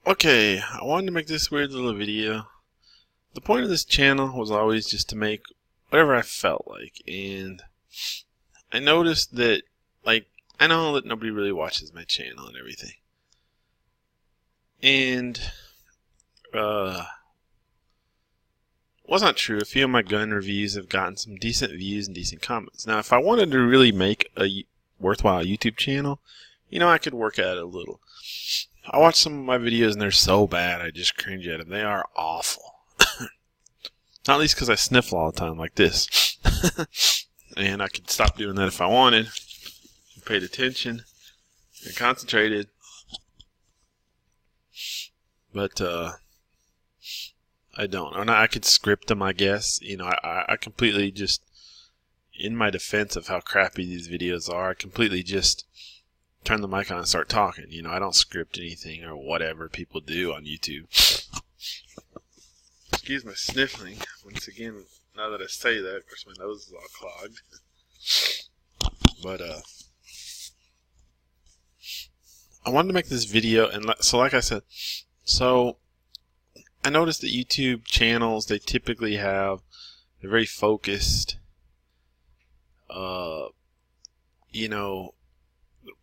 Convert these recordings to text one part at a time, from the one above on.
Okay, I wanted to make this weird little video. The point of this channel was always just to make whatever I felt like, and I noticed that, I know that nobody really watches my channel and everything. And, was not true. A few of my gun reviews have gotten some decent views and decent comments. Now, if I wanted to really make a worthwhile YouTube channel, I could work at it a little. I watch some of my videos and they're so bad I just cringe at them. They are awful. Not least because I sniffle all the time like this. And I could stop doing that if I wanted. Paid attention and concentrated. But I don't. And I could script them, I guess. I completely just, in my defense of how crappy these videos are, I completely just turn the mic on and start talking. I don't script anything or whatever people do on YouTube. Excuse my sniffling. Once again, now that I say that, of course my nose is all clogged. But, I wanted to make this video, and so like I said, I noticed that YouTube channels, they typically have a very focused,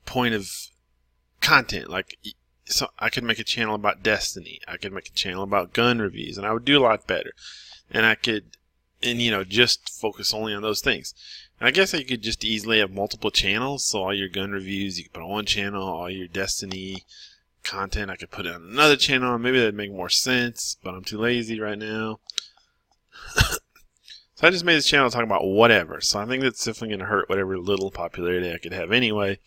point of content. So I could make a channel about Destiny. I could make a channel about gun reviews, and I would do a lot better. And I could, just focus only on those things. And I guess I could just easily have multiple channels. So all your gun reviews, you could put on one channel. All your Destiny content, I could put it on another channel. Maybe that'd make more sense, but I'm too lazy right now. So I just made this channel talking about whatever. So I think that's definitely going to hurt whatever little popularity I could have anyway.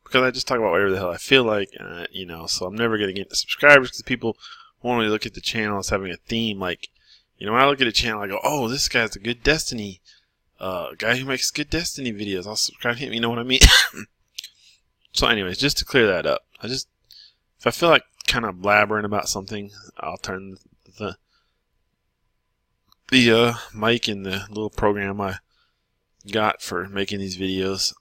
Because I just talk about whatever the hell I feel like, so I'm never going to get the subscribers because people won't really look at the channel as having a theme. When I look at a channel, I go, oh, this guy's a good Destiny guy who makes good Destiny videos. I'll subscribe to him, you know what I mean? So anyways, just to clear that up, if I feel like kind of blabbering about something, I'll turn the mic in the little program I got for making these videos.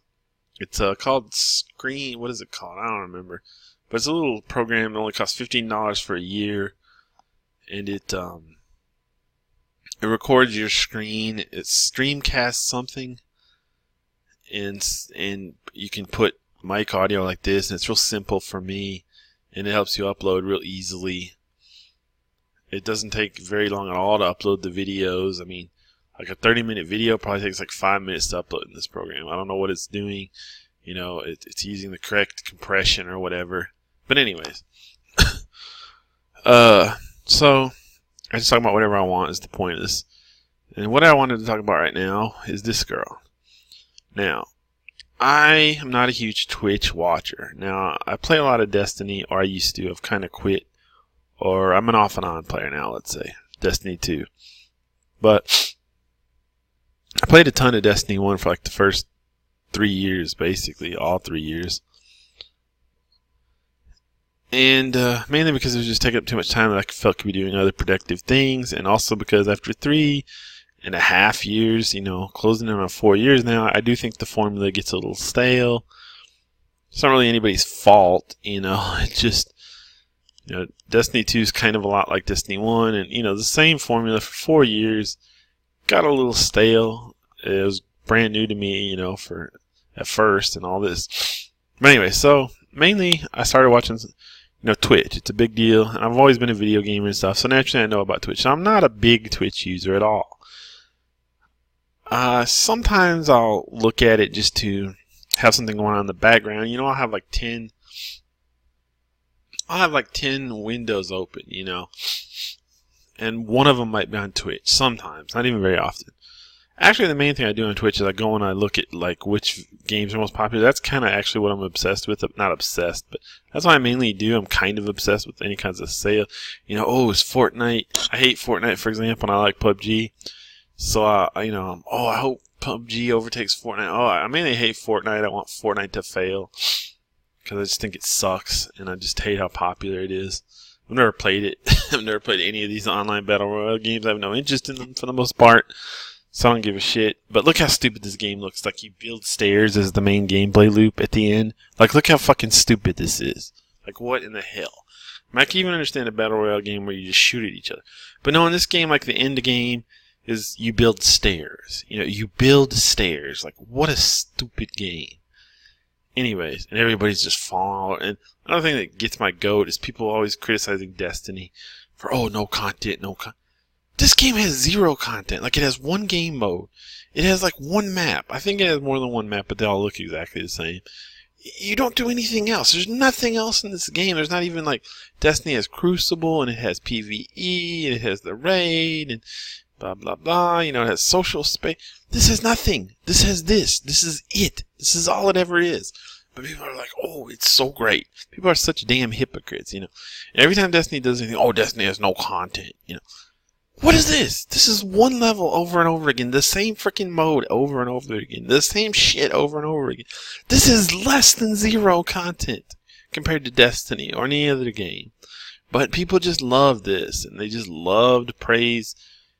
It's called Screen. What is it called? I don't remember. But it's a little program. It only costs $15 for a year, and it records your screen. It's Streamcast something, and you can put mic audio like this, and it's real simple for me, and it helps you upload real easily. It doesn't take very long at all to upload the videos. I mean, like a 30-minute video probably takes like 5 minutes to upload in this program. I don't know what it's doing. It's using the correct compression or whatever. But anyways. So I just talk about whatever I want is the point of this. And what I wanted to talk about right now is this girl. Now, I am not a huge Twitch watcher. Now, I play a lot of Destiny, or I used to. I've kind of quit. Or I'm an off and on player now, let's say. Destiny 2. But I played a ton of Destiny 1 for like the first 3 years, basically. All 3 years. And mainly because it was just taking up too much time that I felt could be doing other productive things. And also because after 3.5 years, closing in on 4 years now, I do think the formula gets a little stale. It's not really anybody's fault, It's just, Destiny 2 is kind of a lot like Destiny 1. And, the same formula for 4 years got a little stale. It was brand new to me, at first and all this. But anyway, so mainly I started watching, Twitch. It's a big deal, and I've always been a video gamer and stuff, so naturally I know about Twitch. So I'm not a big Twitch user at all. Sometimes I'll look at it just to have something going on in the background. I'll have like 10 windows open, and one of them might be on Twitch sometimes, not even very often. Actually, the main thing I do on Twitch is I go and I look at which games are most popular. That's kind of actually what I'm obsessed with. Not obsessed, but that's what I mainly do. I'm kind of obsessed with any kinds of sale. It's Fortnite. I hate Fortnite, for example, and I like PUBG. So, I hope PUBG overtakes Fortnite. I mainly hate Fortnite. I want Fortnite to fail because I just think it sucks, and I just hate how popular it is. I've never played it. I've never played any of these online battle royale games. I have no interest in them for the most part. So I don't give a shit. But look how stupid this game looks. You build stairs as the main gameplay loop at the end. Look how fucking stupid this is. Like, what in the hell? I mean, I can even understand a battle royale game where you just shoot at each other. But no, in this game, like, the end game is you build stairs. You know, you build stairs. Like, what a stupid game. Anyways, and everybody's just falling out. And another thing that gets my goat is people always criticizing Destiny for, oh, no content, no content. This game has 0 content. Like, it has one game mode. It has, like, one map. I think it has more than one map, but they all look exactly the same. You don't do anything else. There's nothing else in this game. There's not even, like, Destiny has Crucible, and it has PvE, and it has the raid, and blah, blah, blah. You know, it has social space. This has nothing. This has this. This is it. This is all it ever is. But people are like, oh, it's so great. People are such damn hypocrites, you know. And every time Destiny does anything, oh, Destiny has no content, you know. What is this? This is one level over and over again. The same freaking mode over and over again. The same shit over and over again. This is less than 0 content compared to Destiny or any other game. But people just love this, and they just love to praise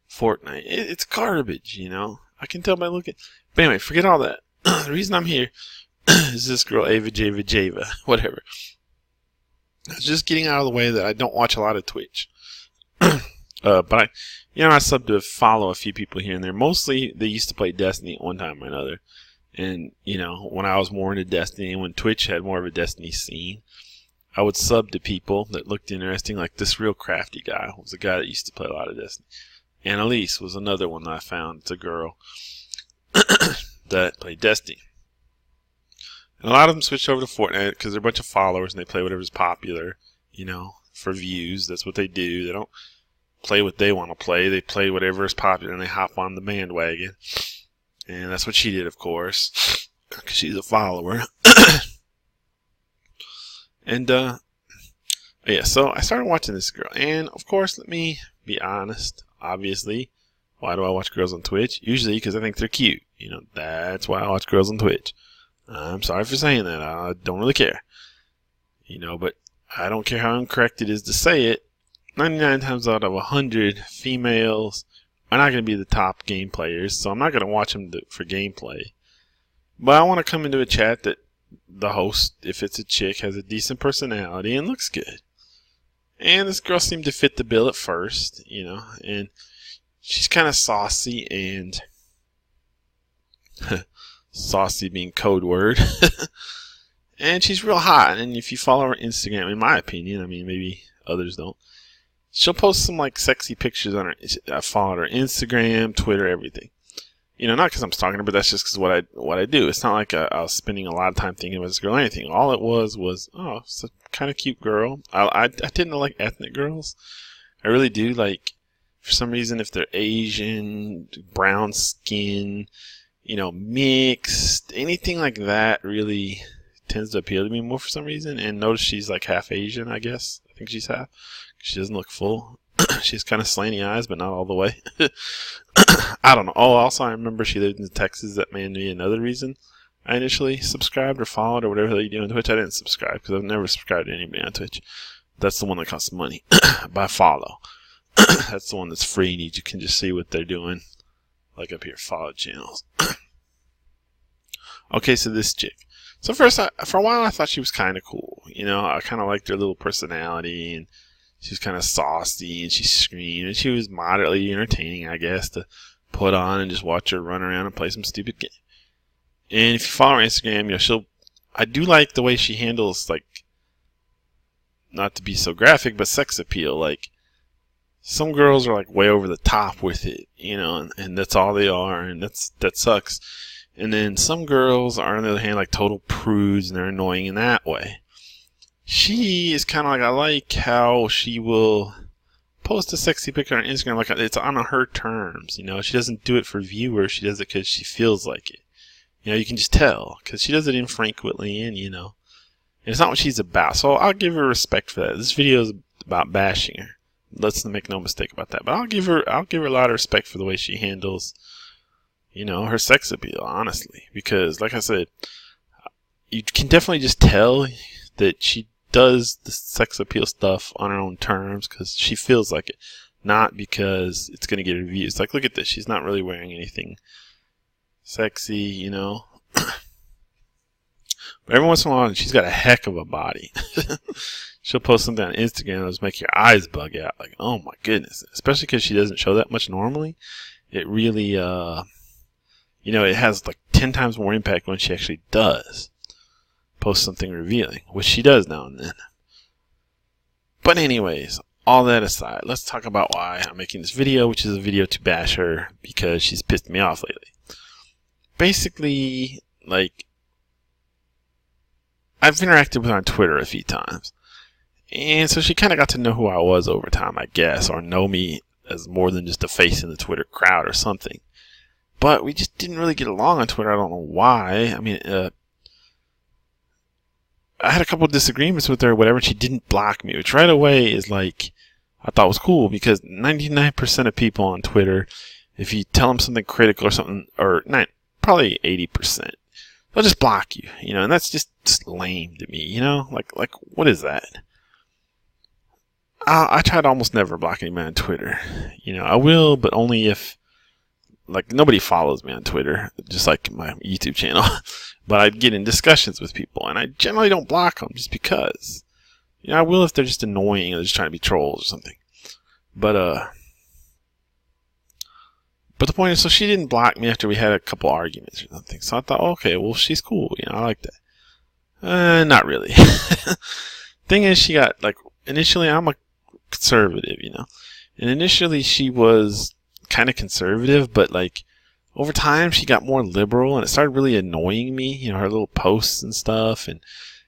Fortnite. It's garbage, you know. I can tell by looking. But anyway, forget all that. The reason I'm here is this girl, Avajaijai, whatever. I was just getting out of the way that I don't watch a lot of Twitch. But I subbed to follow a few people here and there. Mostly, they used to play Destiny at one time or another. And, you know, when I was more into Destiny, when Twitch had more of a Destiny scene, I would sub to people that looked interesting, like this real crafty guy was a guy that used to play a lot of Destiny. Annalise was another one that I found. It's a girl that played Destiny. And a lot of them switched over to Fortnite because they're a bunch of followers and they play whatever's popular, you know, for views. That's what they do. They don't play what they want to play. They play whatever is popular and they hop on the bandwagon. And that's what she did, of course, because she's a follower. And, yeah, so I started watching this girl. And, of course, let me be honest. Obviously, why do I watch girls on Twitch? Usually because I think they're cute. You know, that's why I watch girls on Twitch. I'm sorry for saying that. I don't really care. You know, but I don't care how incorrect it is to say it. 99 times out of 100, females are not going to be the top game players, so I'm not going to watch them for gameplay. But I want to come into a chat that the host, if it's a chick, has a decent personality and looks good. And this girl seemed to fit the bill at first, you know, and she's kind of saucy and saucy being code word. And she's real hot, and if you follow her Instagram, in my opinion, I mean, maybe others don't, she'll post some, like, sexy pictures on her. I followed her Instagram, Twitter, everything. You know, not because I'm stalking her, but that's just because what I do. It's not like I was spending a lot of time thinking about this girl or anything. All it was, oh, it's a kind of cute girl. I tend to like ethnic girls. I really do. Like, for some reason, if they're Asian, brown skin, you know, mixed, anything like that really tends to appeal to me more for some reason. And notice she's like half Asian, I guess. I think she's half. She doesn't look full. She's kind of slanty eyes, but not all the way. I don't know. Oh, also, I remember she lived in Texas. That may be another reason I initially subscribed or followed or whatever you do on Twitch. I didn't subscribe because I've never subscribed to anybody on Twitch. That's the one that costs money. By follow. That's the one that's free and you can just see what they're doing. Like up here, follow channels. Okay, so this chick. So first, for a while, I thought she was kind of cool. You know, I kind of liked her little personality, and she was kind of saucy, and she screamed, and she was moderately entertaining, I guess, to put on and just watch her run around and play some stupid game. And if you follow her Instagram, you know, I do like the way she handles, like, not to be so graphic, but sex appeal. Like, some girls are, like, way over the top with it, you know, and that's all they are, and that sucks. And then some girls are, on the other hand, like total prudes, and they're annoying in that way. She is kind of like, I like how she will post a sexy picture on Instagram, like it's on her terms, you know. She doesn't do it for viewers, she does it because she feels like it. You know, you can just tell, because she does it infrequently, and, you know, and it's not what she's about. So I'll give her respect for that. This video is about bashing her. Let's make no mistake about that. But I'll give her a lot of respect for the way she handles, you know, her sex appeal, honestly. Because, like I said, you can definitely just tell that she does the sex appeal stuff on her own terms because she feels like it. Not because it's going to get her views. Like, look at this. She's not really wearing anything sexy, you know. But But every once in a while, she's got a heck of a body. She'll post something on Instagram that'll just make your eyes bug out. Like, oh my goodness. Especially because she doesn't show that much normally. It really, it has like 10 times more impact when she actually does post something revealing, which she does now and then. But anyways, all that aside, let's talk about why I'm making this video, which is a video to bash her because she's pissed me off lately. Basically, like, I've interacted with her on Twitter a few times. And so she kind of got to know who I was over time, I guess, or know me as more than just a face in the Twitter crowd or something. But we just didn't really get along on Twitter. I don't know why. I mean, I had a couple of disagreements with her or whatever, and she didn't block me, which right away is like, I thought was cool, because 99% of people on Twitter, if you tell them something critical or something, or probably 80%, they'll just block you, and that's just lame to me, like what is that? I try to almost never block anybody on Twitter. I will, but only if, like, nobody follows me on Twitter, just like my YouTube channel. But I get in discussions with people, and I generally don't block them just because. I will if they're just annoying or they're just trying to be trolls or something. But the point is, so she didn't block me after we had a couple arguments or something. So I thought, okay, well, she's cool. I like that. Not really. Thing is, she got, like, initially I'm a conservative, and initially she was kind of conservative, but like over time she got more liberal, and it started really annoying me, her little posts and stuff, and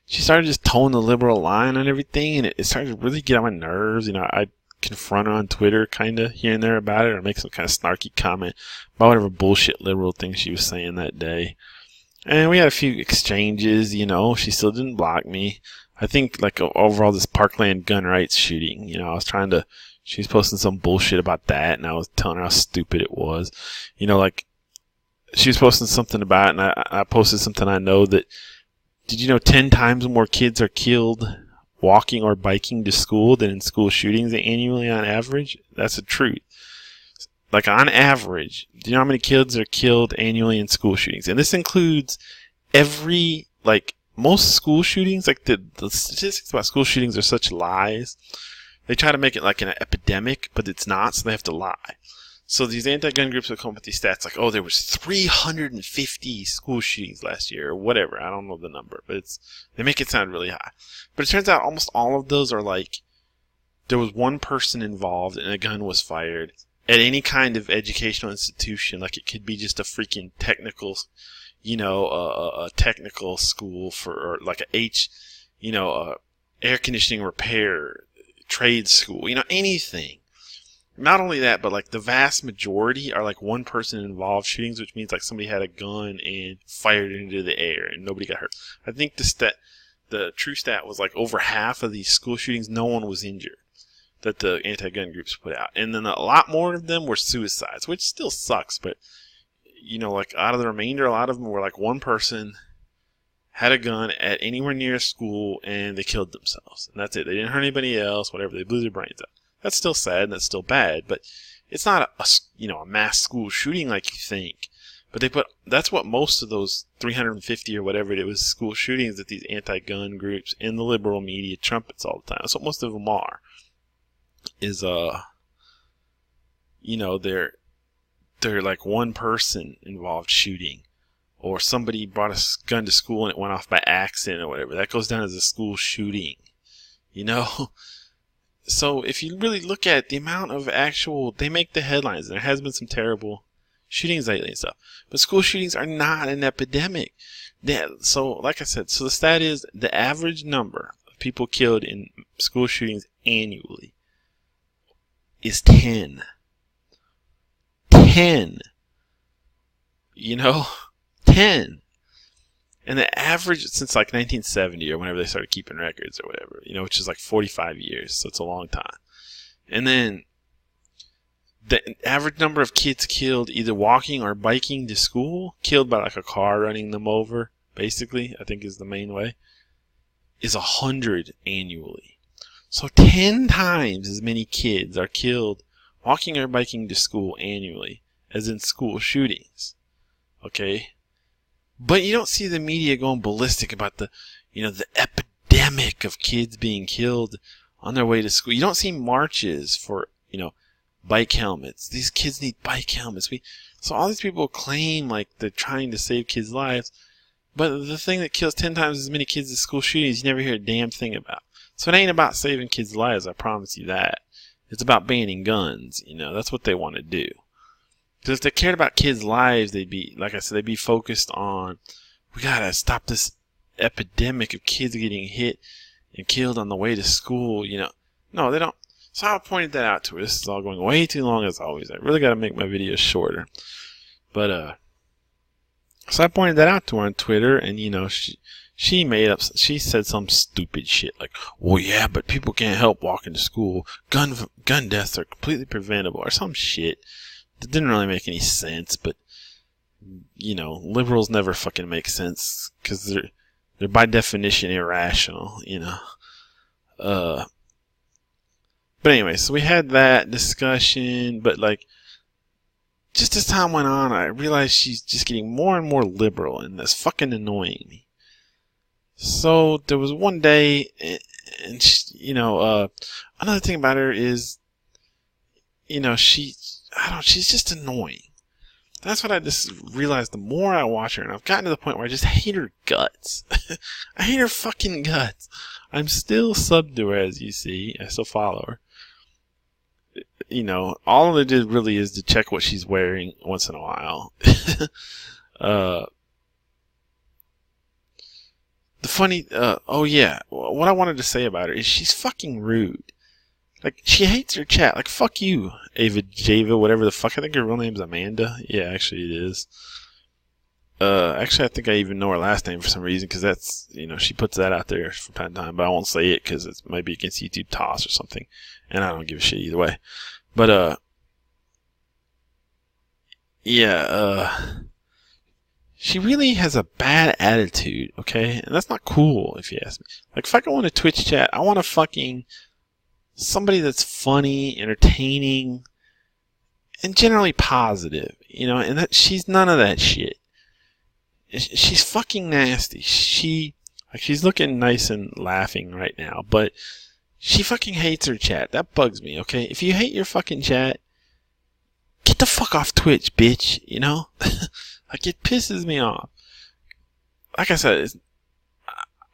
she started just towing the liberal line on everything, and it started to really get on my nerves. I'd confront her on Twitter kind of here and there about it, or make some kind of snarky comment about whatever bullshit liberal thing she was saying that day. And we had a few exchanges, she still didn't block me. I think, like, overall, this Parkland gun rights shooting, she was posting some bullshit about that, and I was telling her how stupid it was. Like, she was posting something about it, and I posted something I know that, did you know 10 times more kids are killed walking or biking to school than in school shootings annually on average? That's the truth. Like, on average, do you know how many kids are killed annually in school shootings? And this includes every, like, most school shootings, like the statistics about school shootings are such lies. They try to make it like an epidemic, but it's not, so they have to lie. So these anti-gun groups will come up with these stats like, oh, there was 350 school shootings last year, or whatever. I don't know the number, but they make it sound really high. But it turns out almost all of those are like, there was one person involved and a gun was fired at any kind of educational institution. Like, it could be just a freaking technical, a technical school or like air conditioning repair trade school, anything. Not only that, but like the vast majority are like one person involved shootings, which means like somebody had a gun and fired it into the air and nobody got hurt. I think the true stat was like over half of these school shootings, no one was injured, that the anti-gun groups put out. And then a lot more of them were suicides, which still sucks, but like out of the remainder, a lot of them were like one person had a gun at anywhere near a school and they killed themselves. And that's it. They didn't hurt anybody else, whatever. They blew their brains out. That's still sad and that's still bad, but it's not a mass school shooting like you think. But that's what most of those 350 or whatever it was school shootings that these anti-gun groups in the liberal media trumpets all the time. That's what most of them are. Is they're like one person involved shooting, or somebody brought a gun to school and it went off by accident or whatever. That goes down as a school shooting, So if you really look at the amount of they make the headlines. There has been some terrible shootings lately and stuff, but school shootings are not an epidemic. So like I said, so the stat is the average number of people killed in school shootings annually is 10. 10. 10. And the average since like 1970 or whenever they started keeping records or whatever, which is like 45 years. So it's a long time. And then the average number of kids killed either walking or biking to school, killed by like a car running them over, basically, I think is the main way, is 100 annually. So 10 times as many kids are killed walking or biking to school annually as in school shootings. Okay? But you don't see the media going ballistic about the epidemic of kids being killed on their way to school. You don't see marches for, bike helmets. These kids need bike helmets. So all these people claim like they're trying to save kids' lives, but the thing that kills 10 times as many kids as school shootings, you never hear a damn thing about. So it ain't about saving kids' lives, I promise you that. It's about banning guns. That's what they want to do. Because if they cared about kids' lives, they'd be, like I said, they'd be focused on, we gotta stop this epidemic of kids getting hit and killed on the way to school. No, they don't. So I pointed that out to her. This is all going way too long as always. I really got to make my videos shorter. But, so I pointed that out to her on Twitter, and, she said some stupid shit like, well, yeah, but people can't help walking to school. Gun deaths are completely preventable, or some shit. That didn't really make any sense, but, liberals never fucking make sense, because they're by definition irrational, But anyway, so we had that discussion, but just as time went on, I realized she's just getting more and more liberal, and that's fucking annoying me. So there was one day, and she, another thing about her is, she's just annoying. That's what I just realized the more I watch her, and I've gotten to the point where I just hate her guts. I hate her fucking guts. I'm still subbed to her, as you see. I still follow her. All it did really is to check what she's wearing once in a while. The funny, what I wanted to say about her is she's fucking rude. She hates her chat. Fuck you, Avajaijai, whatever the fuck. I think her real name's Amanda. Yeah, actually it is. Actually, I think I even know her last name for some reason, because that's, she puts that out there from time to time, but I won't say it because it might be against YouTube toss or something, and I don't give a shit either way. But, she really has a bad attitude, okay? And that's not cool, if you ask me. If I go on a Twitch chat, I want somebody that's funny, entertaining, and generally positive, and that she's none of that shit. She's fucking nasty. She's looking nice and laughing right now, but she fucking hates her chat. That bugs me, okay? If you hate your fucking chat, get the fuck off Twitch, bitch, it pisses me off. Like I said, it's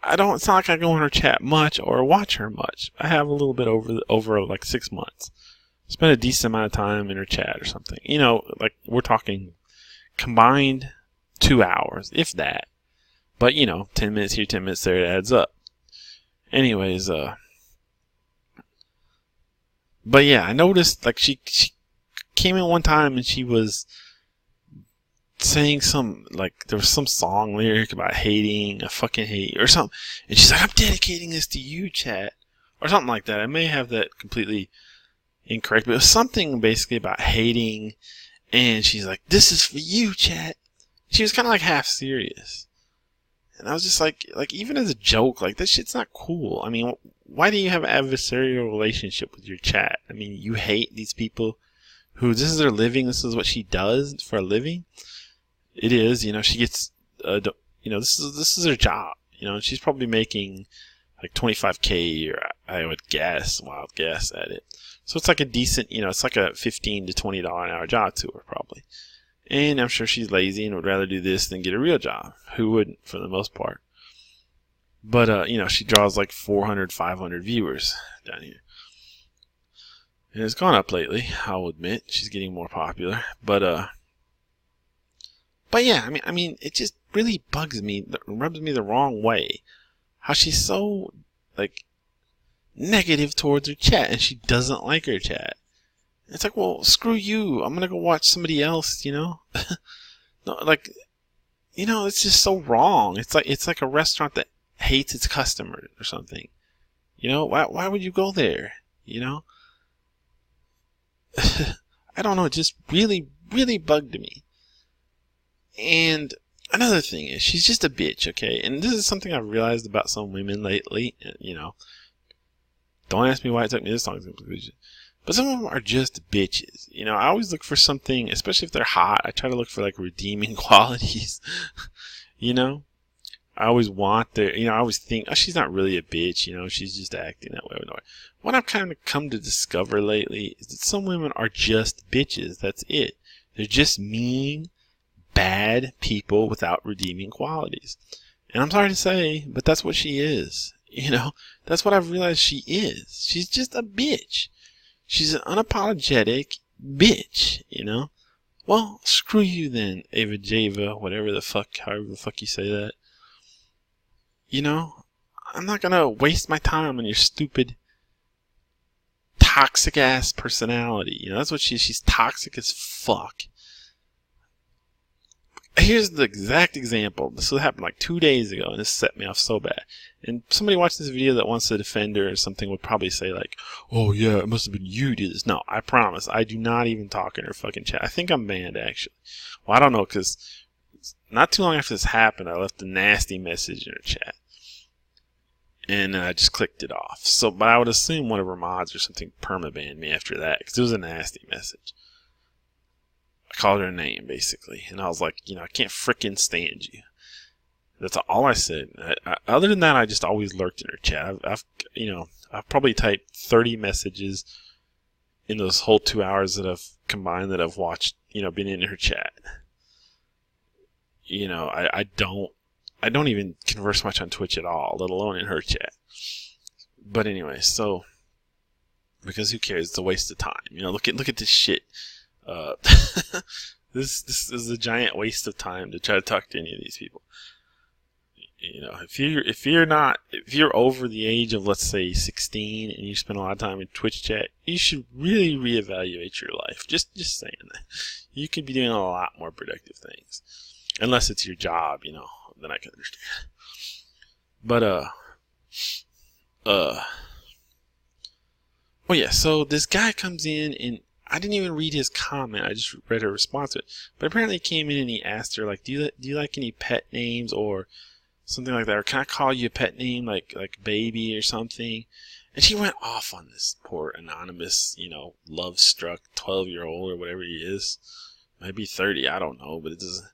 not like I go in her chat much or watch her much. I have a little bit over 6 months. Spend a decent amount of time in her chat or something. We're talking combined 2 hours, if that. But, 10 minutes here, 10 minutes there, it adds up. Anyways, but yeah, I noticed, she came in one time and she was saying there was some song lyric about hating, I fucking hate, or something. And she's like, I'm dedicating this to you, chat. Or something like that. I may have that completely incorrect, but it was something basically about hating. And she's like, this is for you, chat. She was kind of half serious. And I was just even as a joke, that shit's not cool. I mean, why do you have an adversarial relationship with your chat? I mean, you hate these people who, this is their living, this is what she does for a living. It is, she gets, this is her job, and she's probably making $25K, or I would guess, wild guess at it. So it's a decent, it's a $15 to $20 an hour job to her, probably. And I'm sure she's lazy and would rather do this than get a real job. Who wouldn't, for the most part? But, she draws 400, 500 viewers down here. And it's gone up lately, I'll admit. She's getting more popular. But yeah, I mean, it just really bugs me, rubs me the wrong way. How she's so, negative towards her chat, and she doesn't like her chat. It's well, screw you. I'm gonna go watch somebody else, No, it's just so wrong. It's like a restaurant that hates its customers or something. Why would you go there? I don't know. It just really, really bugged me. And another thing is, she's just a bitch, okay? And this is something I've realized about some women lately. Don't ask me why it took me this long to conclusion. But some of them are just bitches. I always look for something, especially if they're hot. I try to look for redeeming qualities. You know, I always want I always think, oh, she's not really a bitch, she's just acting that way. What I've kind of come to discover lately is that some women are just bitches. That's it. They're just mean, bad people without redeeming qualities. And I'm sorry to say, but that's what she is. That's what I've realized she is. She's just a bitch. She's an unapologetic bitch, Well, screw you then, Avajaijai, whatever the fuck, however the fuck you say that. I'm not gonna waste my time on your stupid, toxic ass personality. That's what she's toxic as fuck. Here's the exact example. This happened like 2 days ago, and this set me off so bad. And somebody watched this video that wants to defend her or something would probably say like, oh yeah, it must have been you who did this. No, I promise. I do not even talk in her fucking chat. I think I'm banned, actually. Well, I don't know, because not too long after this happened, I left a nasty message in her chat. And then I just clicked it off. But I would assume one of her mods or something permabanned me after that, because it was a nasty message. I called her a name, basically. And I was like, I can't frickin' stand you. That's all I said. Other than that, I just always lurked in her chat. I've probably typed 30 messages in those whole 2 hours that I've combined that I've watched, been in her chat. I don't even converse much on Twitch at all, let alone in her chat. But anyway, so, because who cares? It's a waste of time. Look at this shit. This is a giant waste of time to try to talk to any of these people. If you're over the age of, let's say, 16 and you spend a lot of time in Twitch chat, you should really reevaluate your life. Just saying that. You could be doing a lot more productive things. Unless it's your job, then I can understand. But, well, yeah, so this guy comes in, and I didn't even read his comment. I just read her response to it. But apparently he came in and he asked her, like, do you like any pet names or something like that? Or can I call you a pet name, like baby or something? And she went off on this poor anonymous, love-struck 12-year-old or whatever he is. Maybe 30, I don't know, but it doesn't.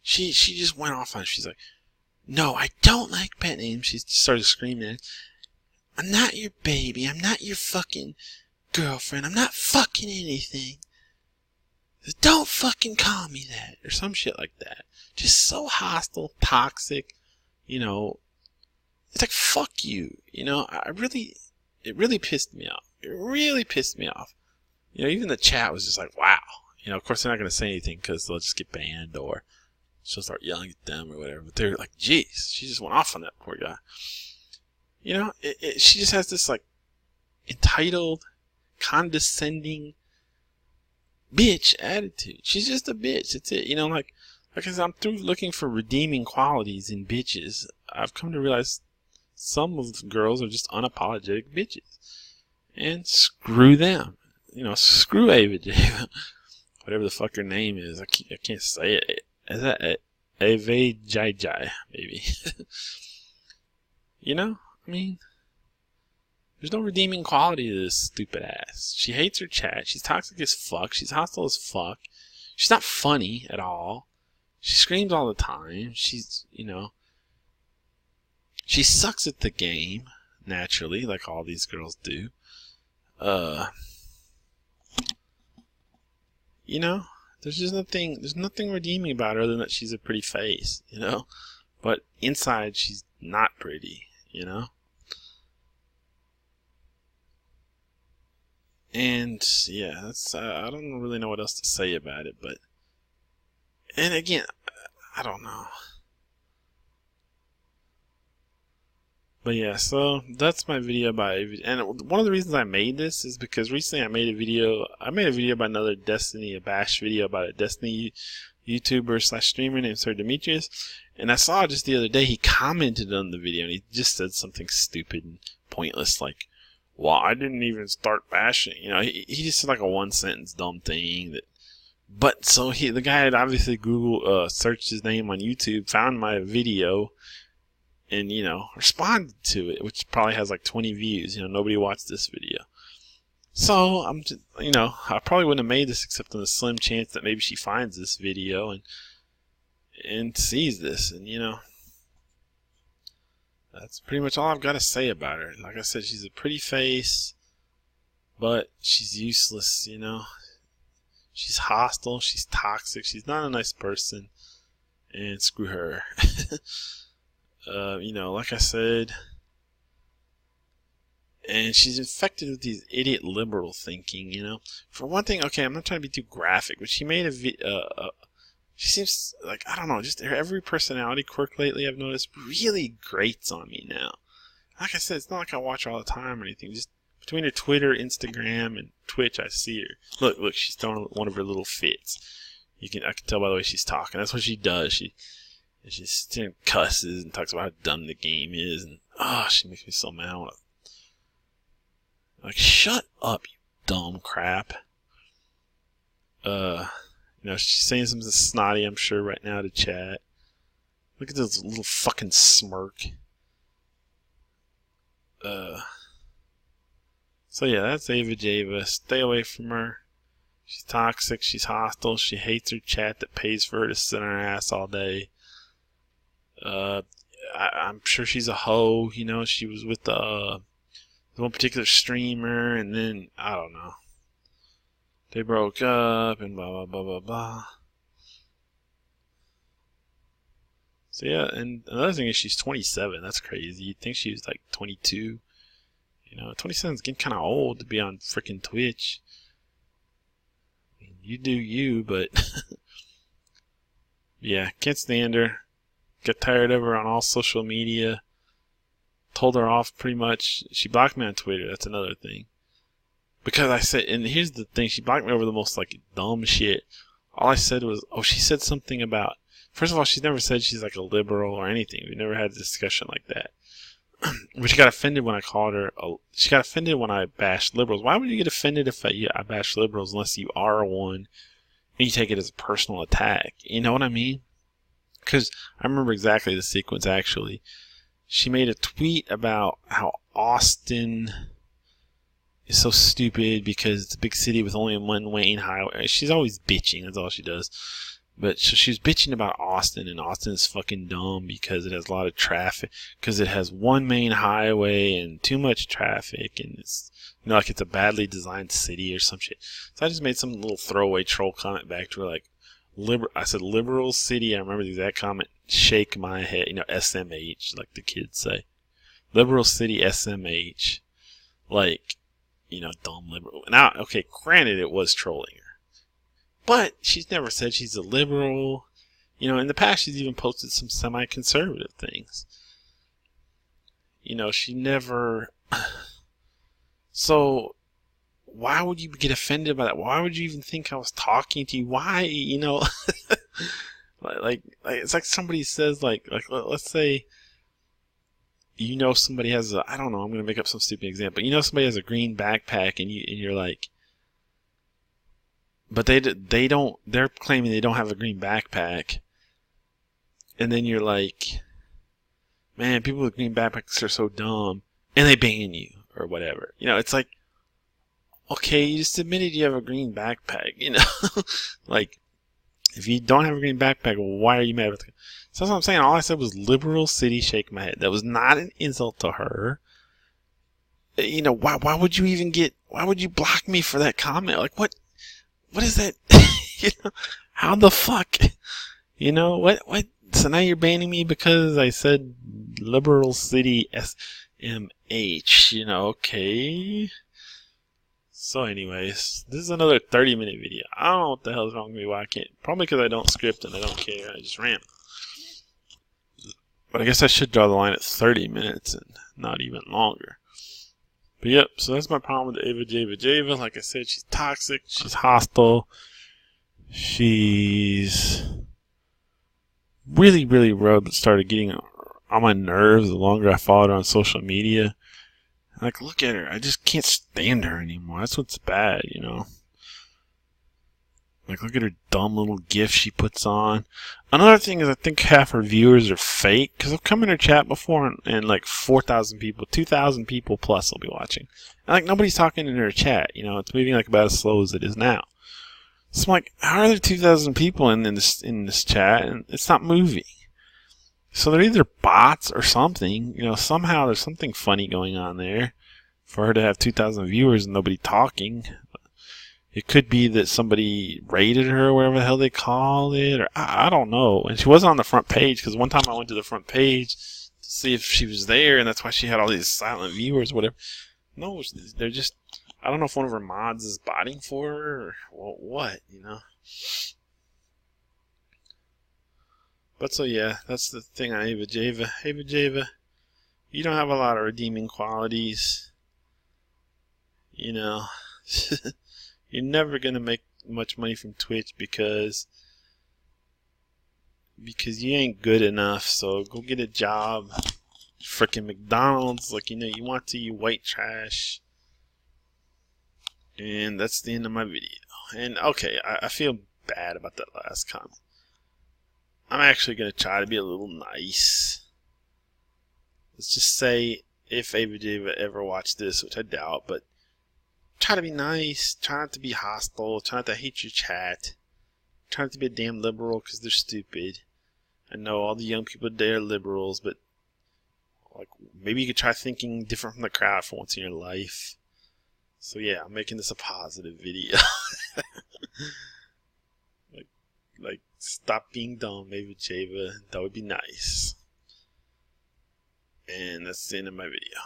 She just went off on it. She's like, no, I don't like pet names. She started screaming. I'm not your baby. I'm not your fucking girlfriend. I'm not fucking anything. Don't fucking call me that. Or some shit like that. Just so hostile, toxic, It's like, fuck you. It really pissed me off. It really pissed me off. Even the chat was just like, wow. Of course they're not going to say anything because they'll just get banned or she'll start yelling at them or whatever. But they're like, geez, she just went off on that poor guy. She just has this, like, entitled, condescending bitch attitude. She's just a bitch. That's it. Like I said, I'm through looking for redeeming qualities in bitches. I've come to realize some of the girls are just unapologetic bitches. And screw them. Screw Avajaijai. Whatever the fuck her name is. I can't say it. Is that Avajaijai, maybe? There's no redeeming quality to this stupid ass. She hates her chat. She's toxic as fuck. She's hostile as fuck. She's not funny at all. She screams all the time. She's, she sucks at the game, naturally, like all these girls do. There's nothing redeeming about her other than that she's a pretty face, But inside, she's not pretty, And, yeah, that's, I don't really know what else to say about it, but, and again, I don't know. But yeah, so that's my video about it. And one of the reasons I made this is because recently I made a video about another Destiny, a bash video about a Destiny YouTuber / streamer named Sir Demetrius. And I saw just the other day, he commented on the video and he just said something stupid and pointless like, well, I didn't even start bashing. He just said like a one sentence dumb thing but so the guy had obviously searched his name on YouTube, found my video, and, responded to it, which probably has like 20 views. Nobody watched this video. So, I'm just, I probably wouldn't have made this except on the slim chance that maybe she finds this video and sees this, and that's pretty much all I've got to say about her. Like I said, she's a pretty face, but she's useless, She's hostile, she's toxic, she's not a nice person, and screw her. Like I said, and she's infected with these idiot liberal thinking, For one thing, okay, I'm not trying to be too graphic, but she made she seems like, I don't know, just every personality quirk lately I've noticed really grates on me now. Like I said, it's not like I watch her all the time or anything. Just between her Twitter, Instagram, and Twitch, I see her. Look, she's throwing one of her little fits. I can tell by the way she's talking. That's what she does. She sits there and cusses and talks about how dumb the game is, and she makes me so mad. Like, shut up, you dumb crap. She's saying something snotty, I'm sure, right now to chat. Look at this little fucking smirk. So yeah, that's Avajaijai. Stay away from her. She's toxic, she's hostile, she hates her chat that pays for her to sit on her ass all day. I'm sure she's a hoe, she was with one particular streamer, and then, I don't know. They broke up, and blah, blah, blah, blah, blah. So yeah, and another thing is she's 27. That's crazy. You'd think she was like 22. 27 is getting kind of old to be on freaking Twitch. I mean, you do you, but yeah, can't stand her. Got tired of her on all social media. Told her off pretty much. She blocked me on Twitter. That's another thing. Because I said, and here's the thing, she blocked me over the most like dumb shit. All I said was, she said something about, first of all, she's never said she's like a liberal or anything. We never had a discussion like that. But she got offended when I called her, she got offended when I bashed liberals. Why would you get offended if I bash liberals unless you are one and you take it as a personal attack? You know what I mean? Because I remember exactly the sequence actually. She made a tweet about how Austin is so stupid because it's a big city with only one main highway. She's always bitching. That's all she does. But so she was bitching about Austin, and Austin is fucking dumb because it has a lot of traffic. Because it has one main highway and too much traffic, and it's like it's a badly designed city or some shit. So I just made some little throwaway troll comment back to her, like, I said liberal city. I remember the exact comment. Shake my head. SMH, like the kids say. Liberal city, SMH. Like, dumb liberal. Now, okay, granted it was trolling her. But she's never said she's a liberal. In the past she's even posted some semi-conservative things. She never... So, why would you get offended by that? Why would you even think I was talking to you? Why, like it's like somebody says, like let's say, somebody has I don't know, I'm going to make up some stupid example. Somebody has a green backpack and you're like, but they don't, they're claiming they don't have a green backpack. And then you're like, man, people with green backpacks are so dumb. And they ban you or whatever. It's like, okay, you just admitted you have a green backpack, Like, if you don't have a green backpack, why are you mad at it? So that's what I'm saying. All I said was liberal city, shake my head. That was not an insult to her. Why would you even why would you block me for that comment? Like, what is that? How the fuck? What? So now you're banning me because I said liberal city SMH, okay. So anyways, this is another 30-minute video. I don't know what the hell is wrong with me, why I can't. Probably because I don't script and I don't care. I just rant. But I guess I should draw the line at 30 minutes and not even longer. But yep, so that's my problem with Avajaijai. Like I said, she's toxic, she's hostile, she's really, really started getting on my nerves the longer I followed her on social media. Like, look at her, I just can't stand her anymore. That's what's bad, Like, look at her dumb little gif she puts on. Another thing is I think half her viewers are fake. Because I've come in her chat before and like 4,000 people, 2,000 people plus will be watching. And like nobody's talking in her chat. It's moving like about as slow as it is now. So I'm like, how are there 2,000 people in this chat and it's not moving? So they're either bots or something. Somehow there's something funny going on there for her to have 2,000 viewers and nobody talking. It could be that somebody raided her or whatever the hell they call it, or I don't know. And she wasn't on the front page because one time I went to the front page to see if she was there, and that's why she had all these silent viewers or whatever. No, they're just, I don't know if one of her mods is botting for her or what, But so yeah, that's the thing on Avajaijai. Avajaijai, you don't have a lot of redeeming qualities. You're never gonna make much money from Twitch because you ain't good enough. So go get a job, frickin' McDonald's, like you want to. You white trash. And that's the end of my video. And okay, I feel bad about that last comment. I'm actually gonna try to be a little nice. Let's just say if Avajaijai ever watched this, which I doubt, but try to be nice, try not to be hostile, try not to hate your chat, try not to be a damn liberal because they're stupid. I know all the young people today are liberals, but like maybe you could try thinking different from the crowd for once in your life. So yeah, I'm making this a positive video. like stop being dumb, Avajaijai. That would be nice. And that's the end of my video.